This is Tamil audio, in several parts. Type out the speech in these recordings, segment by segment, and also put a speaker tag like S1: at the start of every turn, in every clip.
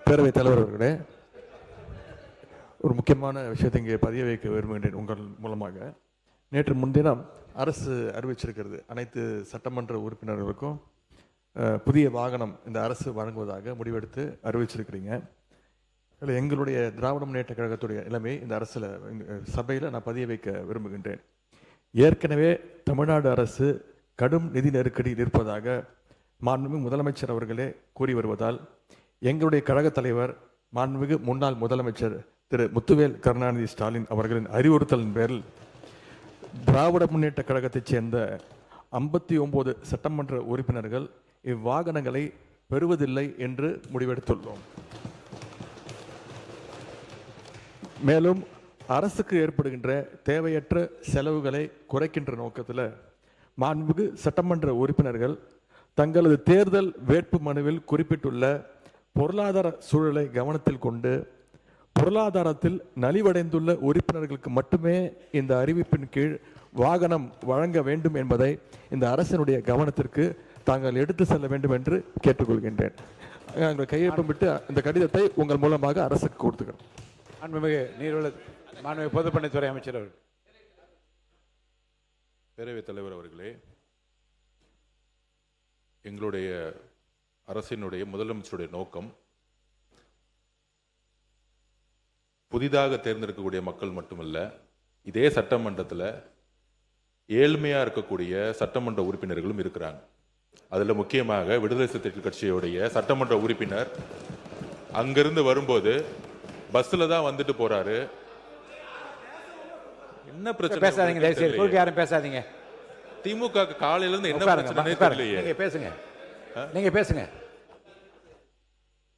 S1: பேரவைத் தலைவர் அவர்களே, ஒரு முக்கியமான விஷயத்தை இங்கே பதிய வைக்க விரும்புகின்றேன் உங்கள் மூலமாக. நேற்று முன்தினம் அரசு அறிவிச்சிருக்கிறது, அனைத்து சட்டமன்ற உறுப்பினர்களுக்கும் புதிய வாகனம் இந்த அரசு வழங்குவதாக முடிவெடுத்து அறிவிச்சிருக்கிறீங்க. அதில் எங்களுடைய திராவிட முன்னேற்ற கழகத்துடைய நிலைமை இந்த அரசில் சபையில் நான் பதிய வைக்க விரும்புகின்றேன். ஏற்கனவே தமிழ்நாடு அரசு கடும் நிதி நெருக்கடியில் இருப்பதாக மாண்புமிகு முதலமைச்சர் அவர்களே கூறி வருவதால் எங்களுடைய கழக தலைவர் மாண்புமிகு முன்னாள் முதலமைச்சர் திரு முத்துவேல் கருணாநிதி ஸ்டாலின் அவர்களின் அறிவுறுத்தலின் பேரில் திராவிட முன்னேற்ற கழகத்தைச் சேர்ந்த 59 சட்டமன்ற உறுப்பினர்கள் இவ்வாகனங்களை பெறுவதில்லை என்று முடிவெடுத்துள்ளோம். மேலும் அரசுக்கு ஏற்படுகின்ற தேவையற்ற செலவுகளை குறைக்கின்ற நோக்கத்தில் மாண்புமிகு சட்டமன்ற உறுப்பினர்கள் தங்களது தேர்தல் வேட்பு மனுவில் குறிப்பிட்டுள்ள பொருளாதார சூழலை கவனத்தில் கொண்டு பொருளாதாரத்தில் நலிவடைந்துள்ள உறுப்பினர்களுக்கு மட்டுமே இந்த அறிவிப்பின் கீழ் வாகனம் வழங்க வேண்டும் என்பதை இந்த அரசினுடைய கவனத்திற்கு தாங்கள் எடுத்து செல்ல வேண்டும் என்று கேட்டுக்கொள்கின்றேன். கையெழுப்பம் விட்டு இந்த கடிதத்தை உங்கள் மூலமாக அரசுக்கு கொடுத்துக்கிறோம்.
S2: மாண்புமிகு நீர்வள மாண்புமிகு பொதுப்பணித்துறை அமைச்சர் அவர்கள்.
S3: பேரவைத் தலைவர் அவர்களே, எங்களுடைய அரசினுடைய முதலமைச்சருடைய நோக்கம் புதிதாக தேர்ந்தெடுக்கக்கூடிய மக்கள் மட்டுமல்ல, இதே சட்டமன்றத்தில் ஏழ்மையா இருக்கக்கூடிய சட்டமன்ற உறுப்பினர்களும் இருக்கிறாங்க. அதுல முக்கியமாக விடுதலை சிறுத்தைகள் கட்சியுடைய சட்டமன்ற உறுப்பினர் அங்கிருந்து வரும்போது பஸ்ல தான் வந்துட்டு போறாரு. என்ன பிரச்சனை?
S2: பேசாதீங்க, யாரும் பேசாதீங்க.
S3: திமுக காலையில இருந்து என்ன பிரச்சனை தெரியலையே.
S2: நீங்க பேசுங்க.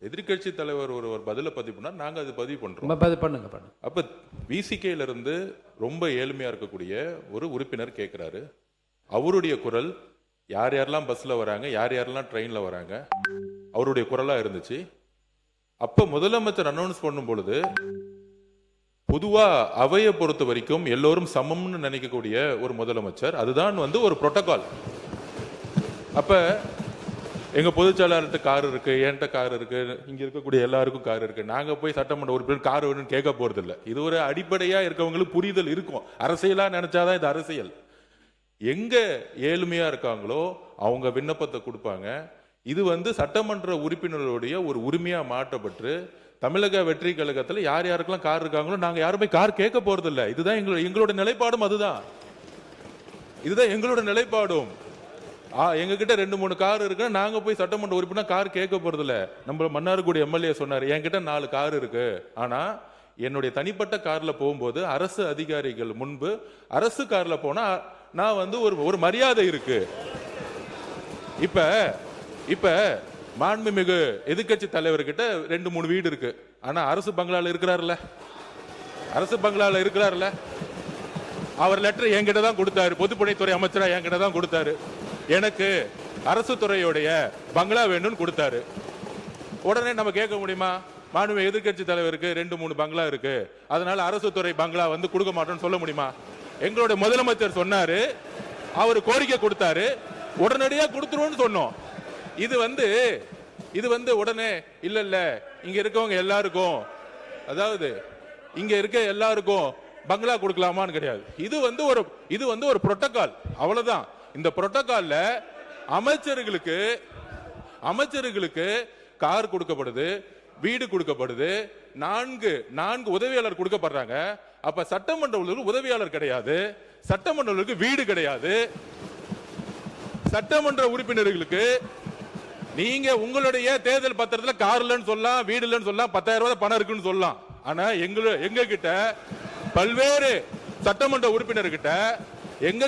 S3: எதிர்கட்சி தலைவர் ஒரு பதில பதிவு பண்ணா நாங்க அது பதிவு பண்றோம்.
S2: பண்ணுங்க.
S3: அப்ப விசிகேல இருந்து ரொம்ப ஏழ்மையா இருக்கக்கூடிய ஒரு உறுப்பினர் கேட்கிறாரு. அவருடைய குரல் யார் யாரெல்லாம் பஸ்ல வராங்க, யார் யாரெல்லாம் ட்ரெயின்ல வராங்க, அவருடைய குரலா இருந்துச்சு. அப்ப முதலமைச்சர் அனௌன்ஸ் பண்ணும் பொழுது பொதுவா அவையை பொறுத்த வரைக்கும் எல்லோரும் சமம்னு நினைக்கக்கூடிய ஒரு முதலமைச்சர், அதுதான் ஒரு புரோட்டோகால். அப்ப எங்க பொதுச்செயலாளர்கிட்ட கார் இருக்கு, என்கிட்ட கார் இருக்கு, இங்க இருக்கக்கூடிய எல்லாருக்கும் கார் இருக்கு. நாங்க போய் சட்டமன்ற உறுப்பினர் கார் வேணும்னு கேட்க போறது இல்லை. இது ஒரு அடிப்படையா இருக்கவங்களுக்கு புரிதல் இருக்கும். அரசியலா நினைச்சாதான் இது அரசியல். எங்க ஏழ்மையா இருக்காங்களோ அவங்க விண்ணப்பத்தை கொடுப்பாங்க. இது சட்டமன்ற உறுப்பினர்களுடைய ஒரு உரிமையா மாற்றப்பட்டு தமிழக வெற்றி கழகத்துல யார் யாருக்கெல்லாம் கார் இருக்காங்களோ நாங்க யாருமே கார் கேட்க போறது இல்லை. இதுதான் எங்களோட நிலைப்பாடும். இதுதான் எங்களோட நிலைப்பாடும். எங்க கிட்ட 2-3 கார் இருக்கு, நாங்க போய் சட்டமன்ற உறுப்பினர் கார் கேட்க போறது இல்ல. நம்ம மன்னார்குடி எம்எல்ஏ சொன்னாரு, என்கிட்ட 4 கார் இருக்கு, ஆனா என்னுடைய தனிப்பட்ட கார்ல போகும்போது அரசு அதிகாரிகள் முன்பு அரசு கார்ல போனா நான் ஒரு மரியாதை இருக்கு. இப்ப மாண்புமிகு எதிர்கட்சி தலைவர்கிட்ட 2-3 வீடு இருக்கு, ஆனா அரசு பங்களால இருக்கிறாருல்ல. அவர் லெட்டர் என்கிட்ட தான் கொடுத்தாரு, பொதுப்பணித்துறை அமைச்சரா என்கிட்ட தான் கொடுத்தாரு. எனக்கு அரசு துறையுடைய பங்களா வேணும்னு கொடுத்தாரு. உடனே நம்ம கேட்க முடியுமா? மாண்புமிகு எதிர்கட்சி தலைவருக்கு 2-3 பங்களா இருக்கு, அதனால அரசு துறை பங்களா கொடுக்க மாட்டோம்னு சொல்ல முடியுமா? எங்களுடைய முதலமைச்சர் சொன்னாரு, அவர் கோரிக்கை கொடுத்தாரு, உடனடியா கொடுத்துருவோம்னு சொன்னோம். இது உடனே இல்ல இங்க இருக்கவங்க எல்லாருக்கும், அதாவது இங்க இருக்க எல்லாருக்கும் பங்களா கொடுக்கலாமான்னு கிடையாது. இது ஒரு புரோட்டோகால், அவ்வளவுதான். இந்த புரோட்டோகால்ல அமைச்சர்களுக்கு கார் கொடுக்கப்படுது, வீடு கொடுக்கப்படுது, 4 உதவியாளர் கொடுக்கப்படுறாங்க. அப்ப சட்டமன்ற உதவியாளர் கிடையாது, சட்டமன்ற வீடு கிடையாது. சட்டமன்ற உறுப்பினர்களுக்கு நீங்க உங்களுடைய தேர்தல் பத்திரத்துல கார் இல்லைன்னு சொல்லலாம், வீடு இல்லைன்னு சொல்லலாம், 10,000 ரூபாய் பணம் இருக்குன்னு சொல்லலாம். ஆனா எங்க கிட்ட பல்வேறு சட்டமன்ற உறுப்பினர்கிட்ட எங்க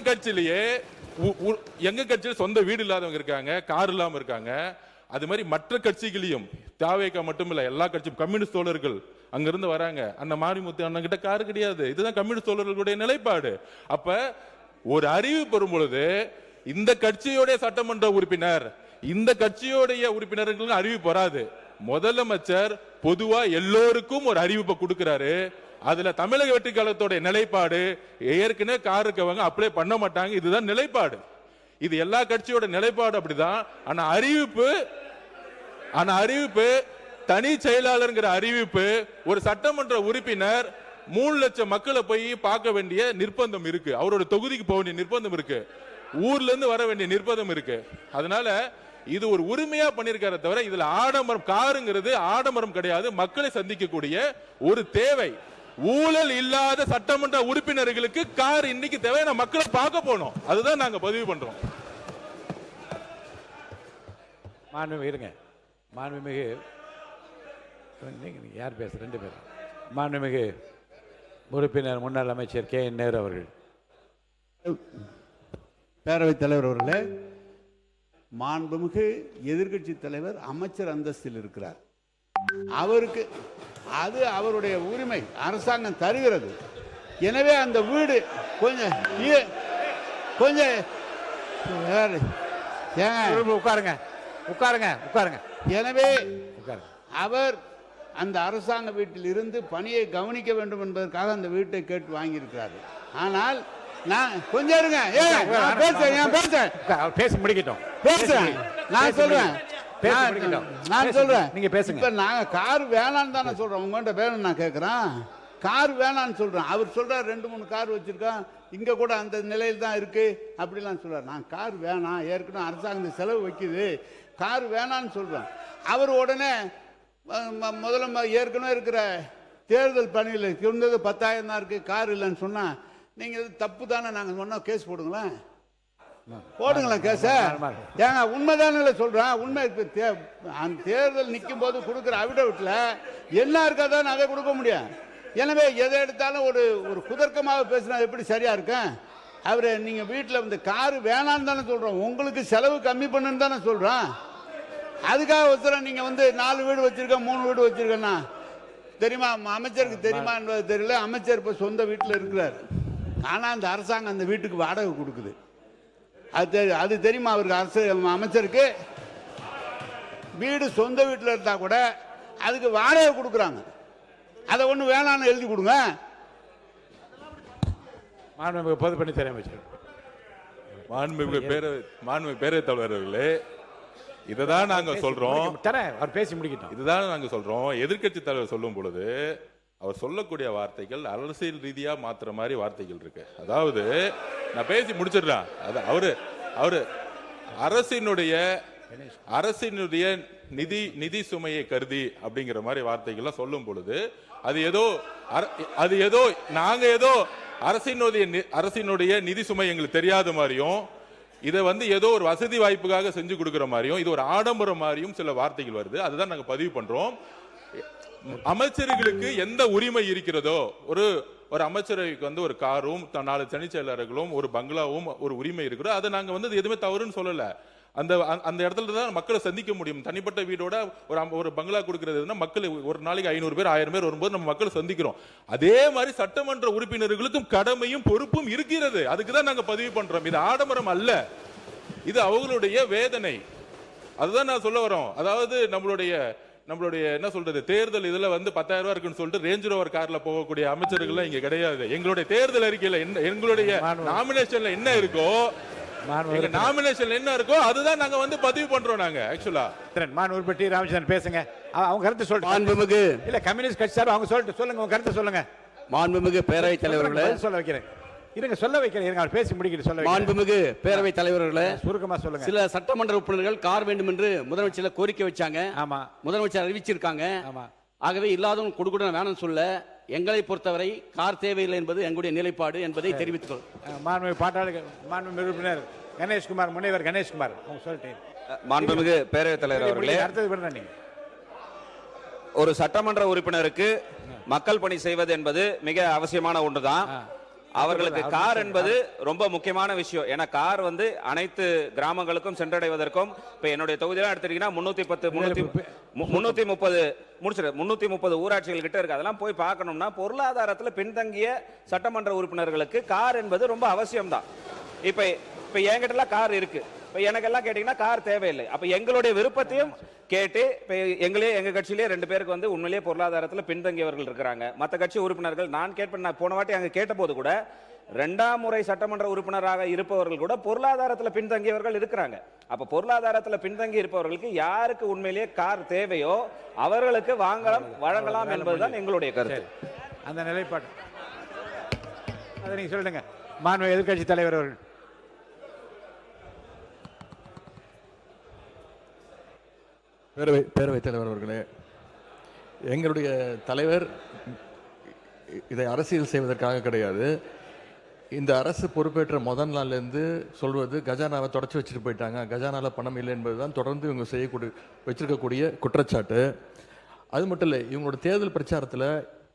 S3: கட்சியில சொந்த வீடு இல்லாதவங்க இருக்காங்க, கார் இல்லாம இருக்காங்க. அது மாதிரி மற்ற கட்சிகளையும், தாவேகா மட்டும் இல்ல, எல்லா கட்சியும் கம்யூனிஸ்ட் தோழர்கள் அங்கிருந்து வராங்க. அந்த மாரிமுத்து அண்ணன் கிட்ட கார் கிடையாது. இதுதான் கம்யூனிஸ்ட் தோழர்களுடைய நிலைப்பாடு. அப்ப ஒரு அறிவு பெறும் பொழுது இந்த கட்சியோடைய சட்டமன்ற உறுப்பினர், இந்த கட்சியோடைய உறுப்பினர்களுக்கு அறிவிப்பு வராது. முதலமைச்சர் பொதுவா எல்லோருக்கும் ஒரு அறிவிப்பை கொடுக்கிறாரு. அதுல தமிழக வெற்றி கழகத்தோட நிலைப்பாடு, ஏற்கனவே கார் இருக்கவங்க அப்ளை பண்ண மாட்டாங்க, இதுதான் நிலைப்பாடு. இது எல்லா கட்சியோட நிலைப்பாடு அப்படிதான். ஆனா அறிவிப்பு தனி செயலாளர்ங்கிற அறிவிப்பு ஒரு சட்டமன்ற உறுப்பினர் 3 லட்சம் மக்களை போய் பார்க்க வேண்டிய நிர்பந்தம் இருக்கு. அவரோட தொகுதிக்கு போக வேண்டிய நிர்பந்தம் இருக்கு. ஊர்ல இருந்து வர வேண்டிய நிர்பந்தம் இருக்கு. அதனால இது ஒரு உரிமையா பண்ணிருக்கார தவிர இதுல ஆடம்பரம் காருங்கிறது ஆடம்பரம் கிடையாது. மக்களை சந்திக்கக்கூடிய ஒரு தேவை. ஊழல் இல்லாத சட்டமன்ற உறுப்பினர்களுக்கு கார் இன்னைக்கு தேவை. மக்களை பார்க்க போனோம். அதுதான் நாங்க பதிவு பண்றோம்.
S2: மாண்புமிகு மாண்புமிகு யார் பேச 2 பேர். மாண்புமிகு உறுப்பினர் முன்னாள் அமைச்சர் கே என் நேரு அவர்கள்.
S4: பேரவைத் தலைவர் அவர்களே, மாண்புமிகு எதிர்க்கட்சி தலைவர் அமைச்சர் அந்தஸ்தில் இருக்கிறார். அவருக்கு அது அவருடைய உரிமை, அரசாங்கம் தருகிறது. எனவே அந்த வீடு கொஞ்சம்
S2: உட்காருங்க உட்காருங்க உட்காருங்க.
S4: எனவே அவர் அந்த அரசாங்க வீட்டில் இருந்து பணியை கவனிக்க வேண்டும் என்பதற்காக அந்த வீட்டை கேட்டு வாங்கியிருக்கிறார்கள். ஆனால் நான் கொஞ்சம் இருங்க,
S2: பேசி முடிக்கட்டும்.
S4: பேசுறேன், நான் சொல்றேன், நான் சொல்றேன்.
S2: நீங்க பேசுங்க.
S4: இப்ப நாங்க கார் வேணான்னு தானே சொல்றோம். உங்கள்கிட்ட வேணும் நான் கேட்கிறேன். கார் வேணான்னு சொல்றேன். அவர் சொல்றார் 2-3 கார் வச்சிருக்கான், இங்க கூட அந்த நிலையில் தான் இருக்கு அப்படிலாம் சொல்றாரு. நான் கார் வேணாம், ஏற்கனவே அரசாங்கம் செலவு வைக்குது, கார் வேணான்னு சொல்றேன். அவர் உடனே முதல்ல ஏற்கனவே இருக்கிற தேர்தல் பணியில் இருந்தது 10,000 தான் இருக்கு, கார் இல்லைன்னு சொன்னா நீங்க தப்பு தானே. நாங்க சொன்னா கேஸ் போடுங்களேன், போடுங்களேன் கேஸ. ஏங்க உண்மைதானே சொல்றேன். உண்மை அந்த தேர்தல் நிற்கும் போது கொடுக்குற அவிடவிட்ல என்ன இருக்காதான் அதை கொடுக்க முடியும். எனவே எதை எடுத்தாலும் ஒரு குதர்க்கமாக பேசினா எப்படி சரியா இருக்கேன். அவரு நீங்க வீட்டில் வந்து காரு வேணான்னு தானே சொல்றோம், உங்களுக்கு செலவு கம்மி பண்ணுன்னு தானே சொல்றோம். அதுக்காக ஒருத்தர நீங்க வந்து 4 வீடு வச்சிருக்க 3 வீடு வச்சிருக்கேன்னா தெரியுமா, அமைச்சருக்கு தெரியுமா என்பது தெரியல. அமைச்சர் இப்ப சொந்த வீட்டில் இருக்கிறார், ஆனா அந்த அரசாங்கம் அந்த வீட்டுக்கு வாடகை கொடுக்குது. அது தெரியுமா அவருக்கு? அமைச்சருக்கு வீடு சொந்த வீட்டில் இருந்தா கூட அதுக்கு வாடகை கொடுக்குறாங்க. அதை ஒண்ணு வேணான்னு எழுதி கொடுங்க.
S2: மாண்புமிகு பொதுப்பணித்துறை அமைச்சர்.
S3: மாண்புமிகு பேரவைத் தலைவர் அவர்களே, இதுதான் நாங்க சொல்றோம்.
S2: அவர் பேசி முடிக்கட்டும்.
S3: இதுதான் நாங்க சொல்றோம். எதிர்க்கட்சி தலைவர் சொல்லும் பொழுது அவர் சொல்லக்கூடிய வார்த்தைகள் அரசியல் ரீதியா மாத்துற மாதிரி வார்த்தைகள் இருக்கு. அதாவது நான் பேசி முடிச்சிடுறேன். அவரு அரசினுடைய நிதி சுமையை கருதி அப்படிங்கிற மாதிரி வார்த்தைகள்லாம் சொல்லும் பொழுது அது ஏதோ நாங்க ஏதோ அரசினுடைய நிதி சுமை எங்களுக்கு தெரியாத மாதிரியும், இதை வந்து ஏதோ ஒரு வசதி வாய்ப்புக்காக செஞ்சு கொடுக்கிற மாதிரியும், இது ஒரு ஆடம்பரம் மாதிரியும் சில வார்த்தைகள் வருது. அதுதான் நாங்க பதிவு பண்றோம். அமைச்சர்களுக்கு எந்த உரிமை இருக்கிறதோ, ஒரு அமைச்சருக்கு வந்து ஒரு காரும் 4 தனிச் செயலாளர்களும் ஒரு பங்களாவும் ஒரு உரிமை இருக்கிறோம். அதை நாங்க வந்து எதுவுமே தவறுன்னு சொல்லல. அந்த இடத்துல தான் மக்களை சந்திக்க முடியும். தனிப்பட்ட வீடோட ஒரு பங்களா கொடுக்கறதுன்னா மக்கள் ஒரு நாளைக்கு 500 பேர் 1000 பேர் வரும்போது நம்ம மக்களை சந்திக்கிறோம். அதே மாதிரி சட்டமன்ற உறுப்பினர்களுக்கும் கடமையும் பொறுப்பும் இருக்கிறது. அதுக்கு தான் நாங்க பதிவு பண்றோம். இது ஆடம்பரம் அல்ல, இது அவங்களுடைய வேதனை. அதுதான் நான் சொல்ல வரோம். அதாவது நம்மளுடைய என்ன சொல்றது, தேர்தல் இதுல வந்து 10,000 ரூபாய் இருக்குன்னு சொல்லிட்டு ரேஞ்ச் ரோவர் கார்ல போகக்கூடிய அமைச்சர்கள் இங்க கிடையாது. எங்களுடைய தேர்தல் அறிக்கையில எங்களுடைய நாமினேஷன்ல என்ன இருக்கோ, நாமினேஷன் என்ன இருக்கோ அதுதான் நாங்க வந்து பதிவு பண்றோம். நாங்க ஆக்சுவலா
S2: மாண்புமிகு டி. ராமச்சந்திரன் பேசுங்க. அவங்க கருத்து சொல்லிட்டு.
S4: மாண்புமிகு
S2: இல்ல கம்யூனிஸ்ட் கட்சி சார் அவங்க சொல்லிட்டு சொல்லுங்க, உங்க கருத்து சொல்லுங்க.
S4: மாண்புமிகு பேரவைத் தலைவர்களே,
S2: சொல்ல வைக்கிறேன். சொல்ல வைக்கிறேன். பேசி முடிக்கிட்டு சொல்ல.
S5: மாண்புமிகு பேரவைத் தலைவர்களே,
S2: சுருக்கமா சொல்லுங்க.
S5: சில சட்டமன்ற உறுப்பினர்கள் கார் வேண்டும் என்று முதலமைச்சர் கோரிக்கை வச்சாங்க.
S2: ஆமா,
S5: முதலமைச்சர் அறிவிச்சிருக்காங்க.
S2: ஆமா.
S5: ஆகவே இல்லாதவங்க கொடுக்க வேணும்னு சொல்ல, எங்களை பொறுத்தவரை கார் தேவையில்லை என்பது எங்களுடைய நிலைப்பாடு என்பதை தெரிவித்துக்
S2: மாண்புமிகு பாட்டாளி மாண்புமிகு உறுப்பினர் கணேஷ்குமார், முனைவர் கணேஷ்குமார் அவங்க சொல்லிட்டேன்.
S6: மாண்புமிகு பேரவைத் தலைவர் அவர்களே, ஒரு சட்டமன்ற உறுப்பினருக்கு மக்கள் பணி செய்வது என்பது மிக அவசியமான ஒன்றுதான். அவர்களுக்கு கார் என்பது ரொம்ப முக்கியமான விஷயம். ஏன்னா கார் வந்து அனைத்து கிராமங்களுக்கும் சென்றடைவதற்கும், இப்ப என்னுடைய தொகுதியெல்லாம் எடுத்துட்டீங்கன்னா 330 ஊராட்சிகள் கிட்ட இருக்கு. அதெல்லாம் போய் பார்க்கணும்னா பொருளாதாரத்தில் பின்தங்கிய சட்டமன்ற உறுப்பினர்களுக்கு கார் என்பது ரொம்ப அவசியம் தான். இப்ப என்கிட்ட கார் இருக்கு, இப்ப எனக்கெல்லாம் கேட்டீங்கன்னா கார் தேவையில்லை. அப்ப எங்களுடைய விருப்பத்தையும் கேட்டு, இப்ப எங்க கட்சியிலேயே 2 பேருக்கு வந்து உண்மையிலேயே பொருளாதாரத்தில் பின்தங்கியவர்கள் இருக்கிறாங்க. மற்ற கட்சி உறுப்பினர்கள் நான் கேட்பேன். நான் போன வாட்டி அங்க கேட்ட போது கூட இரண்டாம் முறை சட்டமன்ற உறுப்பினராக இருப்பவர்கள் கூட பொருளாதாரத்தில் பின்தங்கியவர்கள் இருக்கிறாங்க. அப்ப பொருளாதாரத்தில் பின்தங்கி இருப்பவர்களுக்கு யாருக்கு உண்மையிலேயே கார் தேவையோ அவர்களுக்கு வழங்கலாம் என்பதுதான் எங்களுடைய கருத்து.
S2: அந்த நிலைப்பாடு அதை நீங்க சொல்லுங்க. மாண்பு எதிர்க்கட்சி தலைவர் அவர்கள்.
S1: பேரவைத் தலைவர் அவர்களே, எங்களுடைய தலைவர் இதை அரசியல் செய்வதற்காக கிடையாது. இந்த அரசு பொறுப்பேற்ற முதல் நாள்லேருந்து சொல்வது கஜானாவை தொடச்சி வச்சுட்டு போயிட்டாங்க, கஜானாவில் பணம் இல்லை என்பதுதான் தொடர்ந்து இவங்க வச்சிருக்கக்கூடிய குற்றச்சாட்டு. அது மட்டும் இல்லை, இவங்களோட தேர்தல் பிரச்சாரத்தில்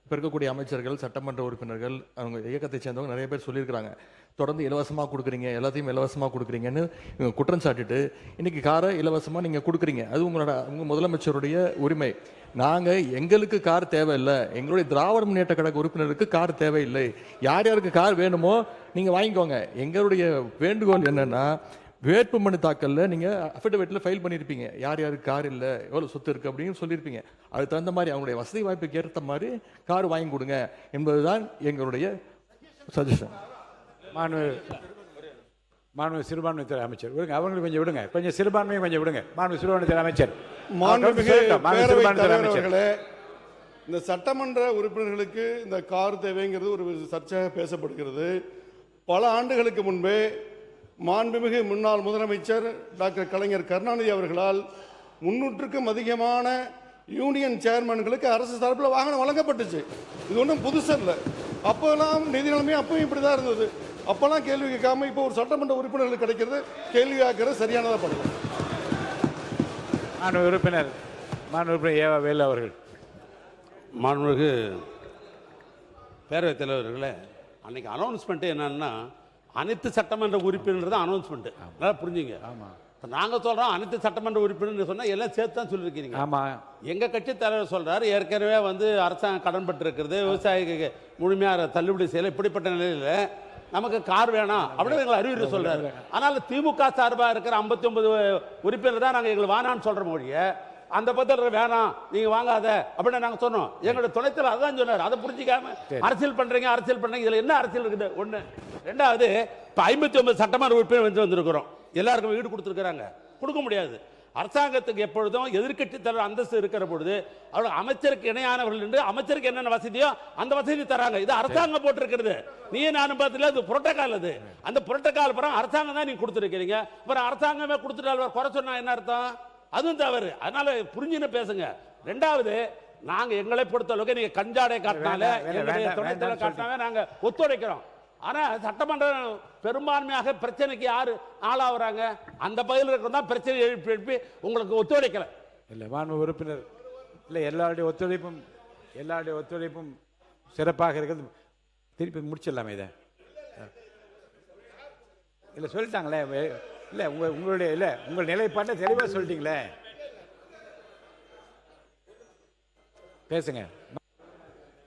S1: இப்போ இருக்கக்கூடிய அமைச்சர்கள், சட்டமன்ற உறுப்பினர்கள், அவங்க இயக்கத்தை சேர்ந்தவங்க நிறைய பேர் சொல்லியிருக்கிறாங்க, தொடர்ந்து இலவசமாக கொடுக்குறீங்க, எல்லாத்தையும் இலவசமாக கொடுக்குறீங்கன்னு இவங்க குற்றம் சாட்டிட்டு இன்னைக்கு காரை இலவசமாக நீங்கள் கொடுக்குறீங்க. அது உங்கள் முதலமைச்சருடைய உரிமை. நாங்கள் எங்களுக்கு கார் தேவையில்லை, எங்களுடைய திராவிட முன்னேற்ற கழக உறுப்பினருக்கு கார் தேவையில்லை. யார் யாருக்கு கார் வேணுமோ நீங்கள் வாங்கிக்கோங்க. எங்களுடைய வேண்டுகோள் என்னன்னா, வேட்புமனு தாக்கல்ல நீங்கள் அஃபிடவிட்டில் ஃபைல் பண்ணியிருப்பீங்க, யார் யாருக்கு கார் இல்லை, எவ்வளோ சொத்து இருக்குது அப்படின்னு சொல்லியிருப்பீங்க. அதுக்கு தகுந்த மாதிரி அவங்களுடைய வசதி வாய்ப்புக்கு ஏற்ற மாதிரி கார் வாங்கி கொடுங்க என்பதுதான் எங்களுடைய சஜஷன்.
S2: மாண்பு சிறுபான்மைத்துறை அமைச்சர் விடுங்க, அவங்களுக்கு கொஞ்சம் விடுங்க, கொஞ்சம் சிறுபான்மையும் கொஞ்சம் விடுங்க. மாண்பு சிறுபான்மைத்துறை அமைச்சர்.
S7: அவர்களே, இந்த சட்டமன்ற உறுப்பினர்களுக்கு இந்த கார் தேவைங்கிறது ஒரு சர்ச்சையாக பேசப்படுகிறது. பல ஆண்டுகளுக்கு முன்பே மாண்புமிகு முன்னாள் முதலமைச்சர் டாக்டர் கலைஞர் கருணாநிதி அவர்களால் 300க்கும் அதிகமான யூனியன் சேர்மன்களுக்கு அரசு சார்பில் வாகனம் வழங்கப்பட்டுச்சு. இது ஒன்றும் புதுசு இல்லை. அப்போல்லாம் நிதி நிலைமை அப்பவும் இப்படி தான் இருந்தது. அப்போல்லாம் கேள்வி கேட்காம இப்போ ஒரு சட்டமன்ற உறுப்பினர்களுக்கு கிடைக்கிறது கேள்வி கேட்கறது சரியானதாக பண்ணுவோம்.
S2: மாண்பு உறுப்பினர் ஏவா வேலு அவர்கள்.
S5: மாண்புமிகு பேரவைத் தலைவர்களே, அன்னைக்கு அனௌன்ஸ்மெண்ட் என்னன்னா, அனைத்து சட்டமன்ற உறுப்பினர் தான் அனௌன்ஸ்மெண்ட். நல்லா புரிஞ்சுங்க. ஆமாம், இப்போ நாங்கள் சொல்கிறோம் அனைத்து சட்டமன்ற உறுப்பினர் சொன்னால் எல்லாம் சேர்த்து தான் சொல்லியிருக்கிறீங்க.
S2: ஆமாம்,
S5: எங்கள் கட்சி தலைவர் சொல்கிறார், ஏற்கனவே அரசாங்கம் கடன் பட்டு இருக்கிறது, விவசாயிக்கு முழுமையாக தள்ளுபடி செய்யலை, இப்படிப்பட்ட நிலையில் நமக்கு கார் வேணாம் அப்படின்னு எங்களை அறிவுரை சொல்கிறாரு. ஆனால் திமுக சார்பாக இருக்கிற 59 உறுப்பினர் தான் நாங்கள் எங்களுக்கு வேணான்னு சொல்கிற மொழிய, அந்த பத்திரம் வேணாம் நீங்க வாங்காத அப்படின்னு நாங்க சொன்னோம். எங்களோட துணைத்தலைவர் அதான் சொன்னார். அதை புரிஞ்சிக்காம அரசியல் பண்றீங்க இதுல என்ன அரசியல் இருக்குது? ஒண்ணு. ரெண்டாவது, இப்ப 59 சட்டமன்ற உறுப்பினர் வந்திருக்கிறோம், எல்லாருக்கும் வீடு கொடுத்துருக்காங்க, கொடுக்க முடியாது. அரசாங்கத்துக்கு எப்பொழுதும் எதிர்க்கட்சி தலைவர் அந்தஸ்து இருக்கிற பொழுது அவர்கள் அமைச்சருக்கு இணையானவர்கள் என்று அமைச்சருக்கு என்னென்ன வசதியோ அந்த வசதி தராங்க. இது அரசாங்கம் போட்டிருக்கிறது. நீ நானும் பார்த்துல அது புரோட்டோகால். அது அந்த புரோட்டோகால் பிறகு அரசாங்கம் தான் நீங்க கொடுத்துருக்கீங்க. அப்புறம் அரசாங்கமே கொடுத்துட்டால் குறை சொன்னா என்ன அர்த்தம்? அதுவும் தவறு. அதனால புரிஞ்சுன்னு பேசுங்க. ரெண்டாவது, நாங்க எங்களை பொறுத்த அளவுக்கு நீங்க கஞ்சாடை காட்டினால காட்டினாவே நாங்க ஒத்துழைக்கிறோம். ஆனா சட்டமன்றம் பெரும்பான்மையாக பிரச்சனைக்கு யாரு ஆளாகிறாங்க? அந்த பகுதியில் இருக்கிறதா பிரச்சனை எழுப்பி உங்களுக்கு ஒத்துழைக்கல.
S2: இல்லை மாண்பு உறுப்பினர், இல்லை எல்லாருடைய ஒத்துழைப்பும் சிறப்பாக இருக்கிறது. திருப்பி முடிச்சிடலாமே இதை. இல்லை சொல்லிட்டாங்களே, இல்லை உங்களுடைய இல்லை உங்கள் நிலைப்பாட்டை தெளிவாக சொல்லிட்டீங்களே, பேசுங்க.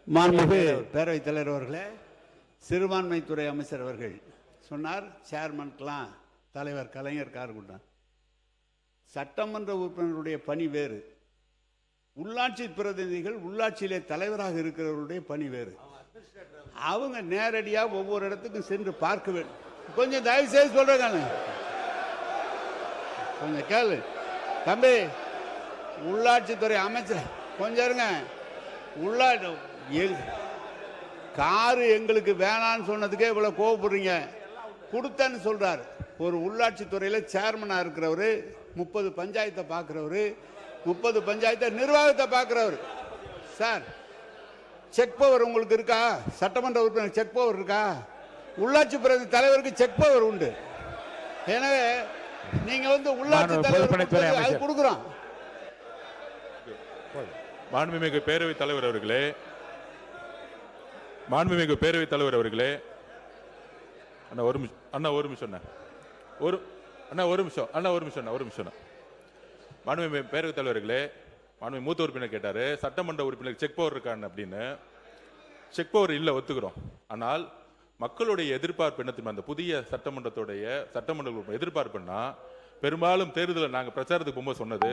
S4: மாண்புமிகு பேரவைத் தலைவர் அவர்களே, சிறுபான்மைத்துறை அமைச்சர் அவர்கள் சொன்னார், சேர்மனுக்கெல்லாம் தலைவர் கலைஞர் கார் கொடுத்தார். சட்டமன்ற உறுப்பினருடைய பணி வேறு, உள்ளாட்சி பிரதிநிதிகள் உள்ளாட்சியிலே தலைவராக இருக்கிறவருடைய பணி வேறு. அவங்க நேரடியாக ஒவ்வொரு இடத்துக்கும் சென்று பார்க்க வேண்டும். கொஞ்சம் தயவு செய்து சொல்றாங்க, கொஞ்சம் கேளு தம்பி. உள்ளாட்சித்துறை அமைச்சர் கொஞ்சம் இருங்க. காரு எங்களுக்கு வேணான்னு சொன்னதுக்கே இவ்வளவு கோவப்படுறீங்க. கொடுத்தேன்னு சொல்றாரு. ஒரு உள்ளாட்சி துறையில சேர்மனா இருக்கிறவரு, 30 பஞ்சாயத்தை பார்க்கிறவரு, 30 பஞ்சாயத்தை நிர்வாகத்தை பார்க்கிறவரு. சார், செக் பவர் உங்களுக்கு இருக்கா? சட்டமன்ற உறுப்பினர் செக் பவர் இருக்கா? உள்ளாட்சி பிரதிநிதி தலைவருக்கு செக் பவர் உண்டு. எனவே நீங்க உள்ளாட்சி தலைவர் அது கொடுக்குறோம்.
S3: மாண்புமிகு பேரவைத் தலைவர் அவர்களே, மாண்புமிகு பேரவைத் தலைவர் அவர்களே, அண்ணா ஒரு நிமிஷம் மாண்புமிகு பேரவைத் தலைவர்களே, மாண்புமிகு மூத்த உறுப்பினர் கேட்டாரு, சட்டமன்ற உறுப்பினர் செக் பவர் இருக்கான்னு அப்படின்னு. செக் பவர் இல்லை, ஒத்துக்கிறோம். ஆனால் மக்களுடைய எதிர்பார்ப்பு என்ன தெரியுமா? அந்த புதிய சட்டமன்ற எதிர்பார்ப்புன்னா, பெரும்பாலும் தேர்தலில் நாங்கள் பிரச்சாரத்துக்கு போகும்போது சொன்னது,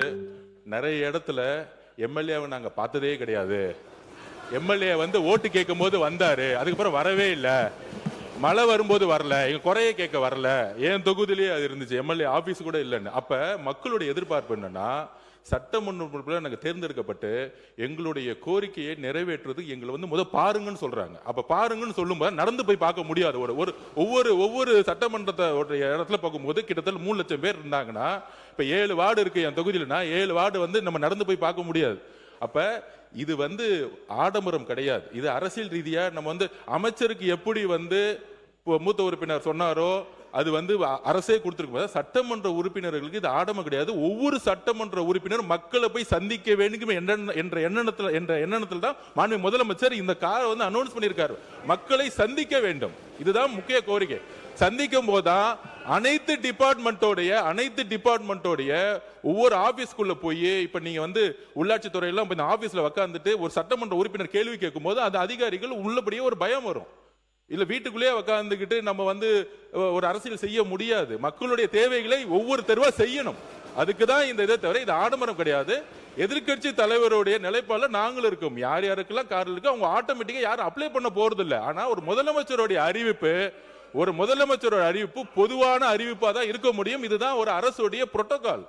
S3: நிறைய இடத்துல எம்எல்ஏவை நாங்க பார்த்ததே கிடையாது. எம்எல்ஏ ஓட்டு கேட்கும் போது வந்தாரு, அதுக்கப்புறம் வரவே இல்லை. மழை வரும்போது வரல, எங்க குறைய கேட்க வரல, என் தொகுதியிலேயே அது இருந்துச்சு, எம்எல்ஏ ஆபீஸ் கூட இல்லைன்னு. அப்ப மக்களுடைய எதிர்பார்ப்பு என்னன்னா, சட்டமன்ற உறுப்பினர் நாங்க தேர்ந்தெடுக்கப்பட்டு எங்களுடைய கோரிக்கையை நிறைவேற்றுறதுக்கு எங்களை வந்து பாருங்கன்னு சொல்றாங்க. அப்ப பாருங்கன்னு சொல்லும்போது நடந்து போய் பார்க்க முடியாது. ஒவ்வொரு சட்டமன்றத்தை இடத்துல பார்க்கும்போது கிட்டத்தட்ட 3 லட்சம் பேர் இருந்தாங்கன்னா, இப்ப 7 வார்டு இருக்கு என் தொகுதியிலனா, 7 வார்டு வந்து நம்ம நடந்து போய் பார்க்க முடியாது. அப்ப இது வந்து ஆடம்பரம் கிடையாது. இது அரசியல் ரீதியா நம்ம வந்து அமைச்சருக்கு எப்படி வந்து மூத்த உறுப்பினர் சொன்னாரோ அது வந்து அரசே கொடுத்திருக்கும். சட்டமன்ற உறுப்பினர்களுக்கு இது ஆடம்பரம் கிடையாது. ஒவ்வொரு சட்டமன்ற உறுப்பினர் மக்களை போய் சந்திக்க வேண்டும் என்ற எண்ணத்தில் தான் மாண்புமிகு முதலமைச்சர் இந்த காரை வந்து அனௌன்ஸ் பண்ணியிருக்காரு. மக்களை சந்திக்க வேண்டும், இதுதான் முக்கிய கோரிக்கை. சந்திக்கும் போதுதான் அனைத்து டிபார்ட்மெண்டோடைய ஒவ்வொரு ஆபீஸ்க்குள்ள போய், இப்ப நீங்க வந்து உள்ளாட்சி துறையெல்லாம் இந்த ஆபீஸ்ல உட்காந்துட்டு ஒரு சட்டமன்ற உறுப்பினர் கேள்வி கேட்கும் போது அந்த அதிகாரிகள் உள்ளபடியே ஒரு பயம் வரும். இல்ல வீட்டுக்குள்ளேயே உட்காந்துக்கிட்டு நம்ம வந்து ஒரு அரசியல் செய்ய முடியாது. மக்களுடைய தேவைகளை ஒவ்வொரு தெருவா செய்யணும். அதுக்கு தான் இந்த இதை தவிர இது ஆடம்பரம் கிடையாது. எதிர்க்கட்சி தலைவருடைய நிலைப்பாடுல நாங்களும் இருக்கோம். யார் யாருக்கெல்லாம் கார் இருக்கு அவங்க ஆட்டோமேட்டிக்கா யாரும் அப்ளை பண்ண போறது இல்லை. ஆனா ஒரு முதலமைச்சருடைய அறிவிப்பு பொதுவான அறிவிப்பா தான் இருக்க முடியும். இதுதான் ஒரு அரசுடைய புரோட்டோகால்.